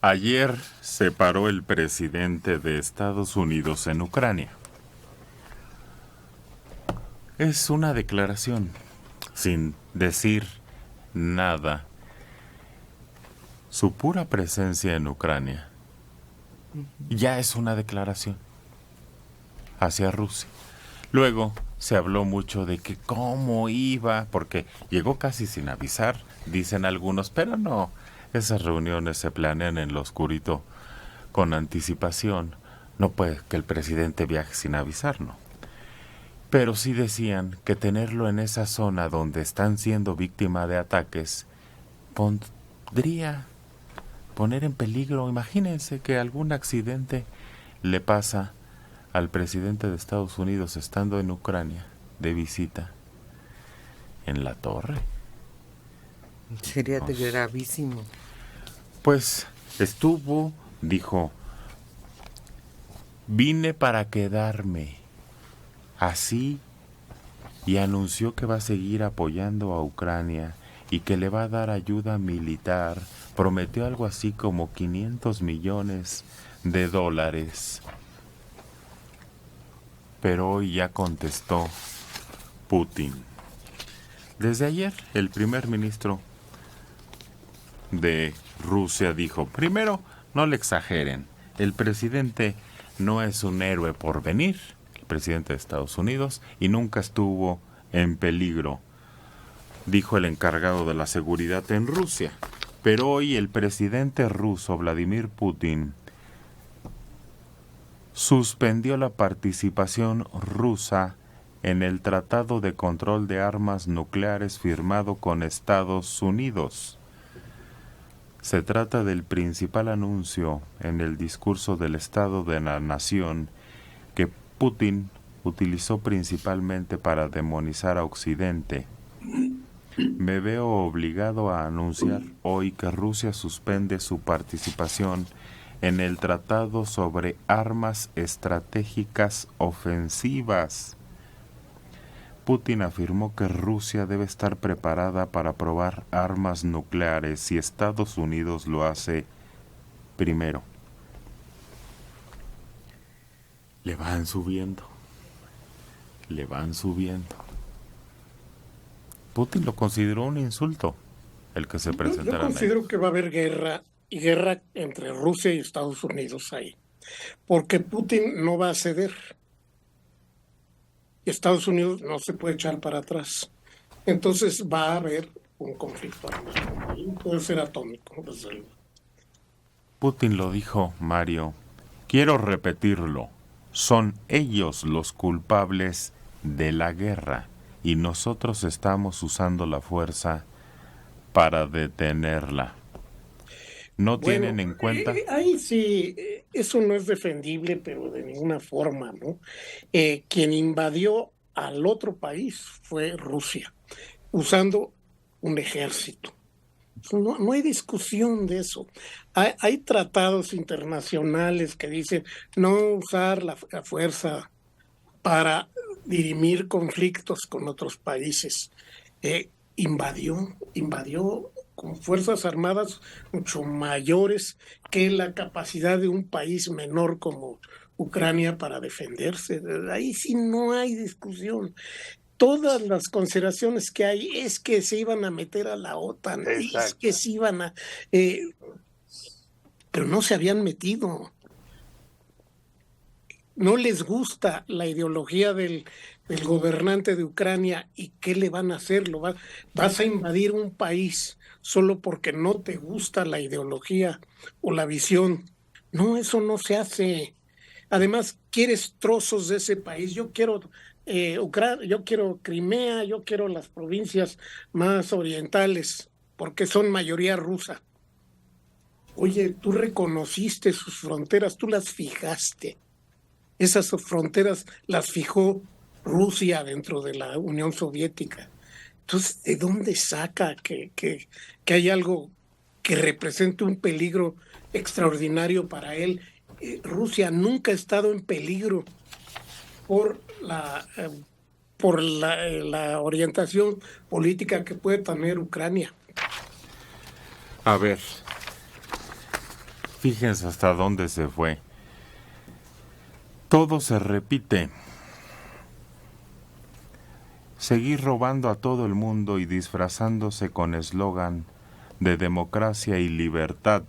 Ayer se paró el presidente de Estados Unidos en Ucrania. Es una declaración, sin decir nada. Su pura presencia en Ucrania ya es una declaración hacia Rusia. Luego se habló mucho de que cómo iba, porque llegó casi sin avisar, dicen algunos, pero no, esas reuniones se planean en lo oscurito con anticipación. No puede que el presidente viaje sin avisar, ¿no? Pero sí decían que tenerlo en esa zona donde están siendo víctima de ataques podría poner en peligro. Imagínense que algún accidente le pasa al presidente de Estados Unidos estando en Ucrania de visita en la torre. Sería gravísimo. Pues estuvo, dijo, vine para quedarme. Así, y anunció que va a seguir apoyando a Ucrania y que le va a dar ayuda militar. Prometió algo así como $500 millones. Pero hoy ya contestó Putin. Desde ayer, el primer ministro de Rusia dijo, primero, no le exageren, el presidente no es un héroe por venir, el presidente de Estados Unidos, y nunca estuvo en peligro, dijo el encargado de la seguridad en Rusia. Pero hoy el presidente ruso, Vladimir Putin, suspendió la participación rusa en el Tratado de Control de Armas Nucleares firmado con Estados Unidos. Se trata del principal anuncio en el discurso del Estado de la Nación que Putin utilizó principalmente para demonizar a Occidente. Me veo obligado a anunciar hoy que Rusia suspende su participación en el Tratado sobre Armas Estratégicas Ofensivas. Putin afirmó que Rusia debe estar preparada para probar armas nucleares si Estados Unidos lo hace primero. Le van subiendo. Putin lo consideró un insulto el que se presentara. Yo considero que va a haber guerra entre Rusia y Estados Unidos ahí, porque Putin no va a ceder. Estados Unidos no se puede echar para atrás. Entonces va a haber un conflicto armado. Puede ser atómico, desde luego. Putin lo dijo, Mario. Quiero repetirlo. Son ellos los culpables de la guerra y nosotros estamos usando la fuerza para detenerla. ¿No tienen en cuenta? Ahí sí, eso no es defendible, pero de ninguna forma, ¿no? Quien invadió al otro país fue Rusia, usando un ejército. No hay discusión de eso. Hay tratados internacionales que dicen no usar la fuerza para dirimir conflictos con otros países. Invadió con fuerzas armadas mucho mayores que la capacidad de un país menor como Ucrania para defenderse. Ahí sí no hay discusión. Todas las consideraciones que hay es que se iban a meter a la OTAN, es que se iban a... pero no se habían metido. No les gusta la ideología del gobernante de Ucrania y ¿qué le van a hacer? Vas a invadir un país solo porque no te gusta la ideología o la visión. No, eso no se hace. Además, quieres trozos de ese país. Yo quiero yo quiero Crimea, yo quiero las provincias más orientales porque son mayoría rusa. Oye, tú reconociste sus fronteras, tú las fijaste. Esas fronteras las fijó Rusia dentro de la Unión Soviética. Entonces, ¿de dónde saca que hay algo que represente un peligro extraordinario para él? Rusia nunca ha estado en peligro por la orientación política que puede tener Ucrania. A ver, Fíjense hasta dónde se fue. Todo se repite. Seguir robando a todo el mundo y disfrazándose con eslogan de democracia y libertad.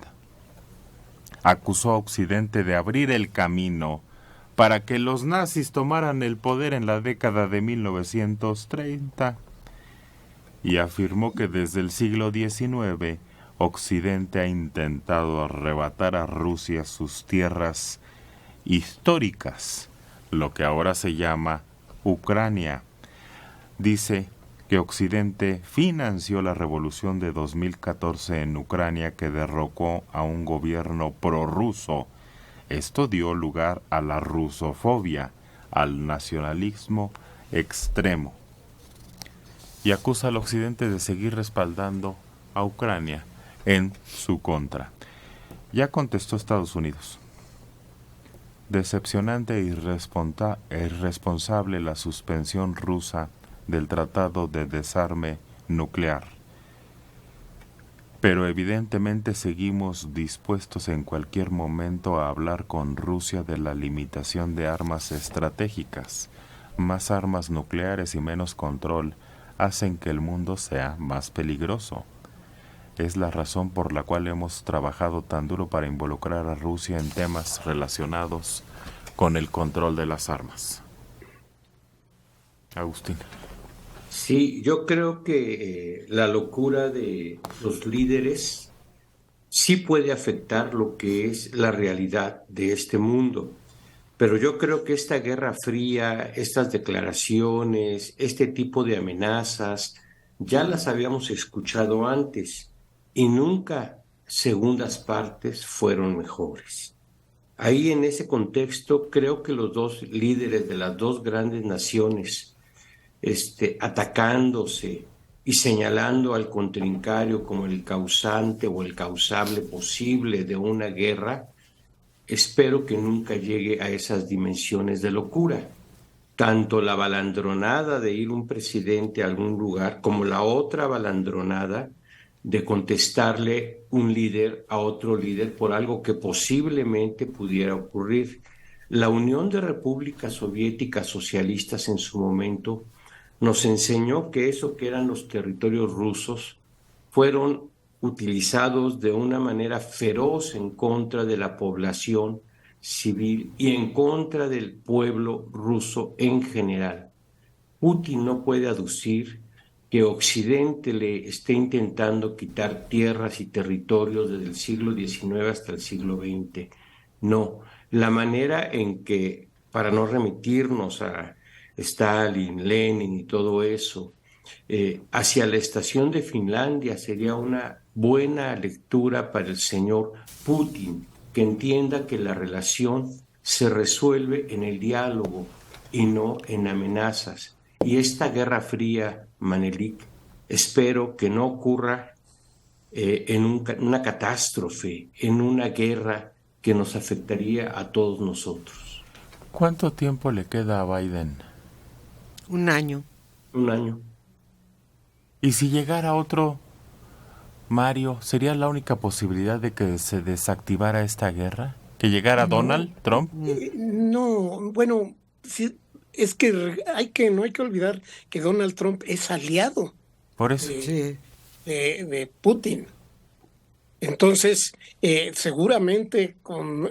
Acusó a Occidente de abrir el camino para que los nazis tomaran el poder en la década de 1930 y afirmó que desde el siglo XIX Occidente ha intentado arrebatar a Rusia sus tierras históricas, lo que ahora se llama Ucrania. Dice que Occidente financió la revolución de 2014 en Ucrania que derrocó a un gobierno prorruso. Esto dio lugar a la rusofobia, al nacionalismo extremo. Y acusa al Occidente de seguir respaldando a Ucrania en su contra. Ya contestó Estados Unidos. Decepcionante e irresponsable la suspensión rusa del Tratado de Desarme Nuclear. Pero evidentemente seguimos dispuestos en cualquier momento a hablar con Rusia de la limitación de armas estratégicas. Más armas nucleares y menos control hacen que el mundo sea más peligroso. Es la razón por la cual hemos trabajado tan duro para involucrar a Rusia en temas relacionados con el control de las armas. Agustín. Sí, yo creo que la locura de los líderes sí puede afectar lo que es la realidad de este mundo. Pero yo creo que esta Guerra Fría, estas declaraciones, este tipo de amenazas, ya las habíamos escuchado antes y nunca segundas partes fueron mejores. Ahí en ese contexto creo que los dos líderes de las dos grandes naciones, atacándose y señalando al contrincario como el causante o el causable posible de una guerra, espero que nunca llegue a esas dimensiones de locura. Tanto la balandronada de ir un presidente a algún lugar como la otra balandronada de contestarle un líder a otro líder por algo que posiblemente pudiera ocurrir. La Unión de Repúblicas Soviéticas Socialistas en su momento nos enseñó que eso que eran los territorios rusos fueron utilizados de una manera feroz en contra de la población civil y en contra del pueblo ruso en general. Putin no puede aducir que Occidente le esté intentando quitar tierras y territorios desde el siglo XIX hasta el siglo XX. No, la manera en que, para no remitirnos a Stalin, Lenin y todo eso, hacia la estación de Finlandia sería una buena lectura para el señor Putin, que entienda que la relación se resuelve en el diálogo y no en amenazas. Y esta Guerra Fría, Manelik, espero que no ocurra en una catástrofe, en una guerra que nos afectaría a todos nosotros. ¿Cuánto tiempo le queda a Biden? 1 año. 1 año. ¿Y si llegara otro, Mario, sería la única posibilidad de que se desactivara esta guerra? ¿Que llegara Donald Trump? No, bueno, sí, es que no hay que olvidar que Donald Trump es aliado Por eso. de Putin. Entonces, seguramente con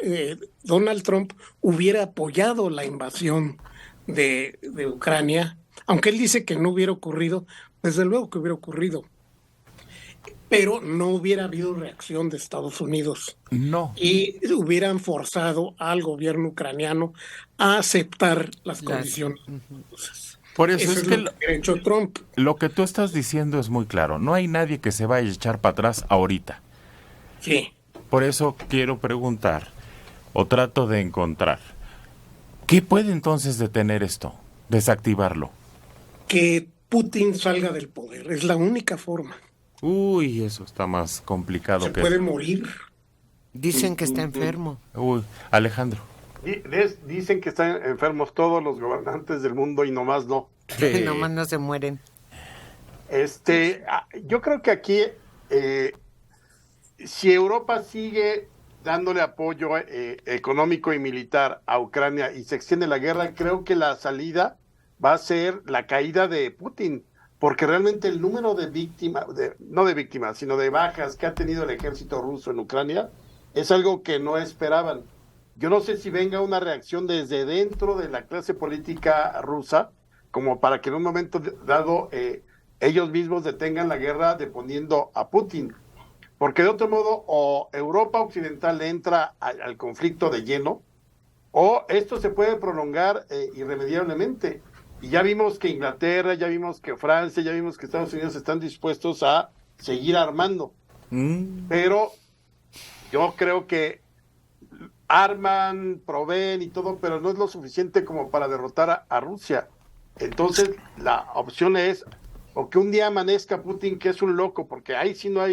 Donald Trump hubiera apoyado la invasión de Ucrania, aunque él dice que no hubiera ocurrido, desde luego que hubiera ocurrido, pero no hubiera habido reacción de Estados Unidos. No. Y hubieran forzado al gobierno ucraniano a aceptar las condiciones. Por eso es que lo que ha hecho Trump. Lo que tú estás diciendo es muy claro. No hay nadie que se vaya a echar para atrás ahorita. Sí. Por eso quiero preguntar, o trato de encontrar, ¿qué puede entonces detener esto? Desactivarlo. Que Putin salga del poder. Es la única forma. Uy, eso está más complicado. Se puede morir. Dicen que está enfermo. Uy, Alejandro. Dicen que están enfermos todos los gobernantes del mundo y nomás no. Sí. Nomás no se mueren. Yo creo que aquí, si Europa sigue dándole apoyo económico y militar a Ucrania y se extiende la guerra, creo que la salida va a ser la caída de Putin, porque realmente el número de víctimas, no de víctimas, sino de bajas que ha tenido el ejército ruso en Ucrania es algo que no esperaban. Yo no sé si venga una reacción desde dentro de la clase política rusa, como para que en un momento dado ellos mismos detengan la guerra deponiendo a Putin. Porque de otro modo, o Europa Occidental entra al conflicto de lleno, o esto se puede prolongar irremediablemente. Y ya vimos que Inglaterra, ya vimos que Francia, ya vimos que Estados Unidos están dispuestos a seguir armando. Pero yo creo que arman, proveen y todo, pero no es lo suficiente como para derrotar a Rusia. Entonces, la opción es o que un día amanezca Putin, que es un loco, porque ahí sí no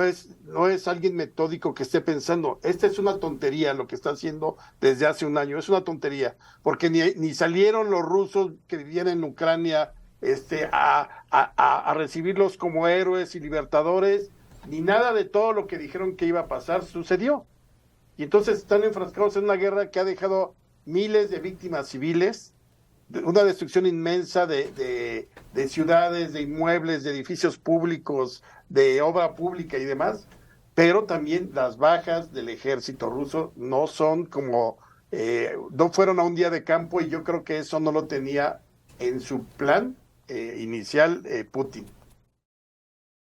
es alguien metódico que esté pensando, esta es una tontería lo que está haciendo desde hace un año, es una tontería, porque ni salieron los rusos que vivían en Ucrania a recibirlos como héroes y libertadores, ni nada de todo lo que dijeron que iba a pasar sucedió. Y entonces están enfrascados en una guerra que ha dejado miles de víctimas civiles, una destrucción inmensa de ciudades, de inmuebles, de edificios públicos, de obra pública y demás, pero también las bajas del ejército ruso no son como, no fueron a un día de campo y yo creo que eso no lo tenía en su plan inicial Putin.